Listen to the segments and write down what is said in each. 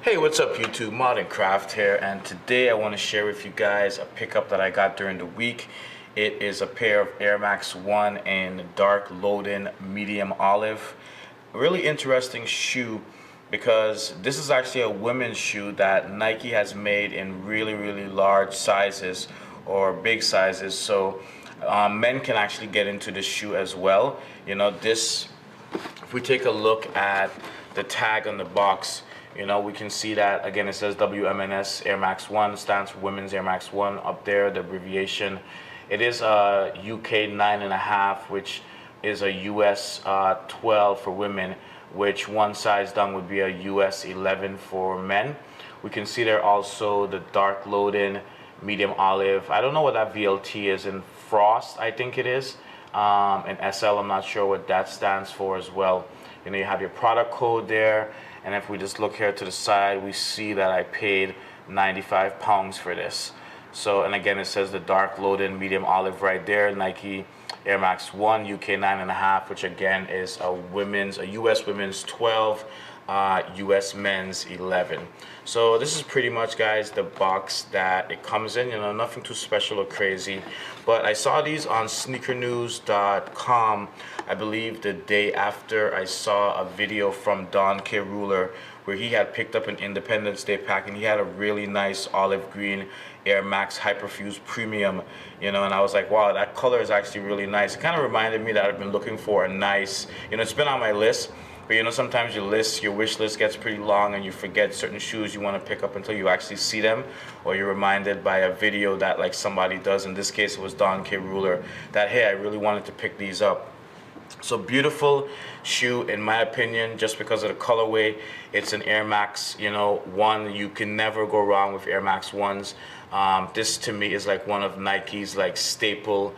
Hey, what's up YouTube? Modern Craft here, and today I want to share with you guys a pickup that I got during the week. It is a pair of Air Max 1 in dark Loden medium olive. A really interesting shoe because this is actually a women's shoe that Nike has made in really large sizes or big sizes, so men can actually get into this shoe as well. You know, this, if we take a look at the tag on the box, you know, we can see that again it says WMNS Air Max 1, stands for Women's Air Max 1 up there, the abbreviation. It is a UK 9.5, which is a US 12 for women, which one size down would be a US 11 for men. We can see there also the dark Loden medium olive. I don't know what that VLT is in Frost, I think it is. And SL, I'm not sure what that stands for as well. You know, you have your product code there, and if we just look here to the side, we see that I paid £95 for this. So, and again, it says the dark Loden medium olive right there, Nike Air Max 1 UK 9.5, which again is a US women's 12, US men's 11. So this is pretty much, guys, the box that it comes in. You know, nothing too special or crazy, but I saw these on sneakernews.com, I believe the day after I saw a video from Don K. Ruler where he had picked up an Independence Day pack, and he had a really nice olive green Air Max Hyperfuse Premium, you know, and I was like, wow, that color is actually really nice. It kind of reminded me that I've been looking for a nice, you know, it's been on my list, but you know, sometimes your wish list gets pretty long and you forget certain shoes you want to pick up until you actually see them, or you're reminded by a video that like somebody does. In this case, it was Don K. Ruler, that hey, I really wanted to pick these up. So beautiful shoe in my opinion, just because of the colorway. It's an Air Max, you know, 1. You can never go wrong with Air Max 1s. This to me is like one of Nike's like staple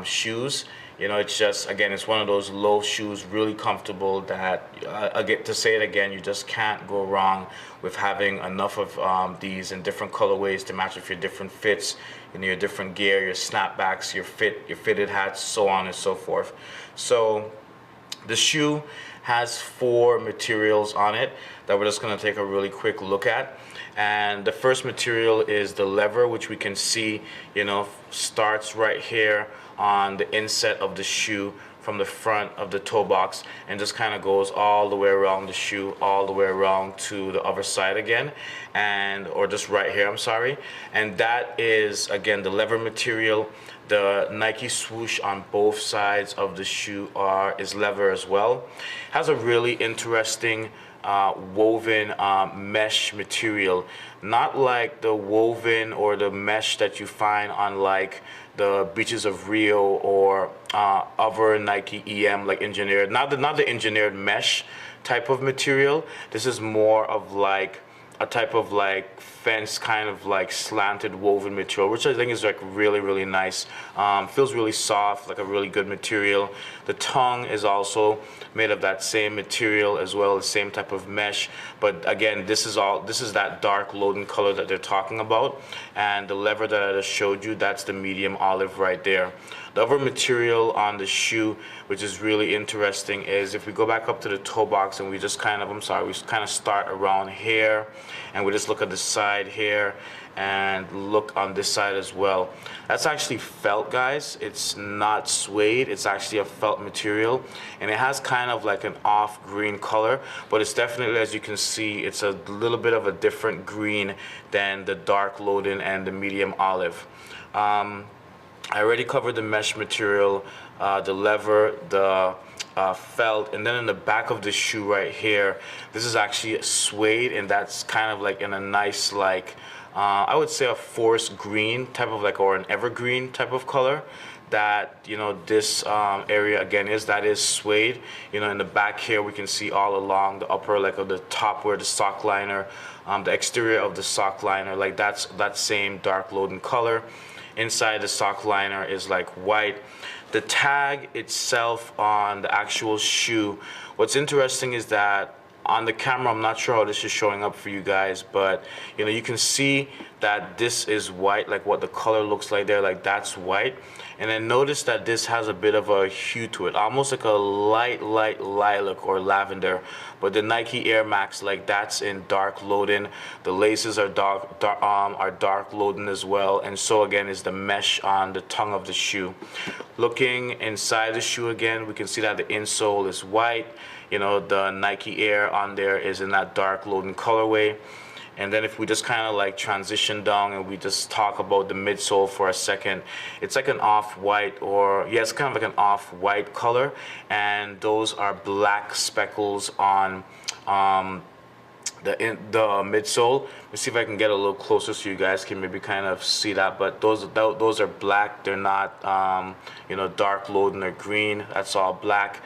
shoes. You know, it's just, again, it's one of those low shoes, really comfortable, that I get to say it again, you just can't go wrong with having enough of these in different colorways to match with your different fits, you know, your different gear, your snapbacks, your fitted hats, so on and so forth. So the shoe has 4 materials on it that we're just going to take a really quick look at. And the first material is the leather, which we can see, you know, starts right here on the inset of the shoe from the front of the toe box, and just kind of goes all the way around the shoe, all the way around to the other side again, and or just right here, I'm sorry. And that is again the leather material. The Nike swoosh on both sides of the shoe is leather as well. Has a really interesting woven mesh material, not like the woven or the mesh that you find on like the beaches of Rio or other Nike EM, like engineered, not the engineered mesh type of material. This is more of like a type of like fence kind of like slanted woven material, which I think is like really nice. Feels really soft, like a really good material. The tongue is also made of that same material as well, the same type of mesh, but again, this is that dark Loden color that they're talking about. And the leather that I just showed you, that's the medium olive right there. The other material on the shoe, which is really interesting, is if we go back up to the toe box and we just kind of, we kind of start around here, and we just look at the side here and look on this side as well. That's actually felt, guys. It's not suede, it's actually a felt material, and it has kind of like an off green color, but it's definitely, as you can see, it's a little bit of a different green than the dark Loden and the medium olive. I already covered the mesh material, the leather, the felt, and then in the back of the shoe right here, this is actually a suede, and that's kind of like in a nice, like I would say a forest green type of like, or an evergreen type of color. That, you know, this area again that is suede. You know, in the back here we can see all along the upper, like of the top where the sock liner, the exterior of the sock liner, like that's that same dark Loden color. Inside the sock liner is like white. The tag itself on the actual shoe, what's interesting is that on the camera, I'm not sure how this is showing up for you guys, but you know, you can see that this is white, like what the color looks like there, like that's white. And then notice that this has a bit of a hue to it, almost like a light lilac or lavender. But the Nike Air Max, like, that's in dark Loden. The laces are dark Loden as well, and so again is the mesh on the tongue of the shoe. Looking inside the shoe again, we can see that the insole is white. You know, the Nike Air on there is in that dark Loden colorway. And then if we just kind of like transition down and we just talk about the midsole for a second, it's like an off-white, or yeah, it's kind of like an off-white color, and those are black speckles on the midsole. Let me see if I can get a little closer so you guys can maybe kind of see that. But those are black. They're not you know, dark Loden or green. That's all black.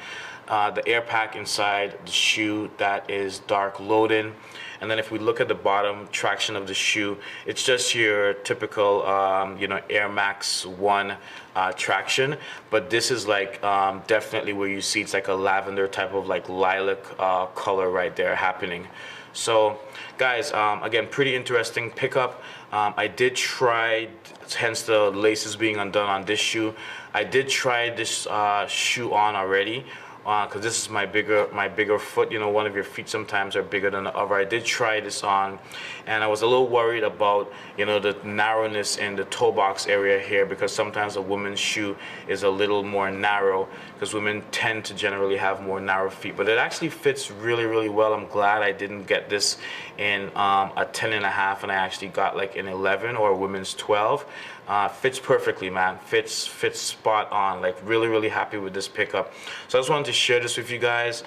The air pack inside the shoe, that is dark Loden. And then if we look at the bottom traction of the shoe, it's just your typical you know, Air Max 1 traction, but this is like definitely where you see it's like a lavender type of like lilac color right there happening. So guys, again, pretty interesting pickup. I did try, hence the laces being undone on this shoe, I did try this shoe on already, because this is my bigger foot. You know, one of your feet sometimes are bigger than the other. I did try this on, and I was a little worried about, you know, the narrowness in the toe box area here, because sometimes a woman's shoe is a little more narrow, because women tend to generally have more narrow feet. But it actually fits really well. I'm glad I didn't get this in a 10.5 and I actually got like an 11 or a women's 12. Fits perfectly, man. Fits spot on. Like, really happy with this pickup. So I just wanted to share this with you guys.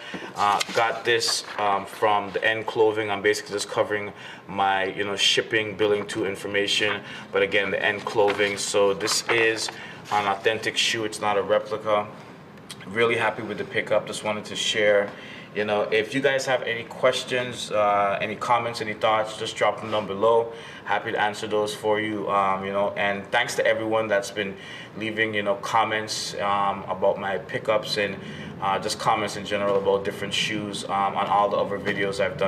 Got this from the End Clothing. I'm basically just covering my, you know, shipping, billing to information, but again, the End Clothing. So this is an authentic shoe. It's not a replica. Really happy with the pickup. Just wanted to share. You know, if you guys have any questions, any comments, any thoughts, just drop them down below. Happy to answer those for you. You know, and thanks to everyone that's been leaving, you know, comments about my pickups, and just comments in general about different shoes on all the other videos I've done.